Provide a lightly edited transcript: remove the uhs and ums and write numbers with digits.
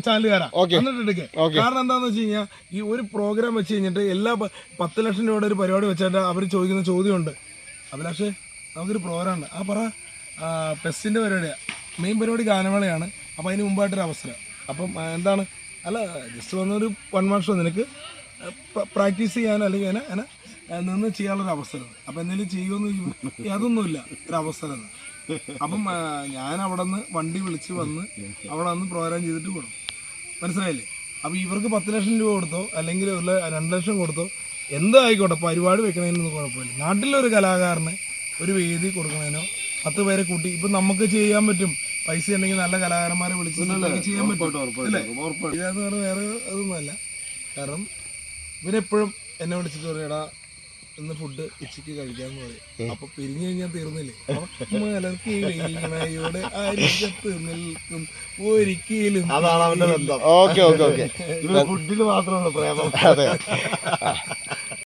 ചാനലുകാരാ കാരണം എന്താന്ന് വെച്ച് കഴിഞ്ഞാൽ ഈ ഒരു പ്രോഗ്രാം വെച്ച് കഴിഞ്ഞിട്ട് എല്ലാ 10 ലക്ഷം രൂപയുടെ ഒരു പരിപാടി വെച്ചിട്ട് അവർ ചോദിക്കുന്ന ചോദ്യമുണ്ട്. അഭിലാഷേ നമുക്കൊരു പ്രോഗ്രാം ഉണ്ട് പറ പെസ്റ്റിന്റെ പരിപാടിയാണ്, മെയിൻ പരിപാടി ഗാനമേളയാണ്. അപ്പം അതിന് മുമ്പായിട്ടൊരു അവസരം. അപ്പം എന്താണ് അല്ല ജസ്റ്റ് വന്നൊരു 1 month ഷോ നിനക്ക് പ്രാക്ടീസ് ചെയ്യാനോ അല്ലെങ്കിൽ അങ്ങനെ നിന്ന് ചെയ്യാനുള്ളൊരു അവസരം. അപ്പം എന്തെങ്കിലും ചെയ്യുമെന്ന് അതൊന്നുമില്ല, ഒരു അവസരം. അപ്പം ഞാൻ അവിടെ നിന്ന് വണ്ടി വിളിച്ച് വന്ന് അവിടെ വന്ന് പ്രോഗ്രാം ചെയ്തിട്ട് കൊടുക്കും. മനസ്സിലായില്ലേ? അപ്പം ഇവർക്ക് 10 ലക്ഷം രൂപ കൊടുത്തോ അല്ലെങ്കിൽ 2 ലക്ഷം കൊടുത്തോ എന്തായിക്കോട്ടെ, പരിപാടി വെക്കണതിനൊന്നും കുഴപ്പമില്ല. നാട്ടിലൊരു കലാകാരന് ഒരു വേദി കൊടുക്കണതിനോ 10 പേരെ കൂട്ടി ഇപ്പം നമുക്ക് ചെയ്യാൻ പറ്റും. പൈസ ഉണ്ടെങ്കിൽ നല്ല കലാകാരന്മാരെ വിളിച്ച് ചെയ്യാൻ പറ്റും. ഇതെന്ന് പറഞ്ഞാൽ വേറെ അതൊന്നുമല്ല. കാരണം ഇവരെപ്പോഴും എന്നെ വിളിച്ചിട്ട് പറയടാ ഇന്ന് ഫുഡ് ഉച്ചയ്ക്ക് കഴിക്കാന്ന് പറയും. അപ്പൊ പിരിഞ്ഞു കഴിഞ്ഞാൽ തീർന്നില്ലേ? മലർക്കീടെ അരികത്ത് നിൽക്കും ഒരിക്കലും. അതാണ് അവന്റെ ബന്ധം. Okay okay okay. ഫുഡിൽ മാത്രമാണ് പ്രേമം.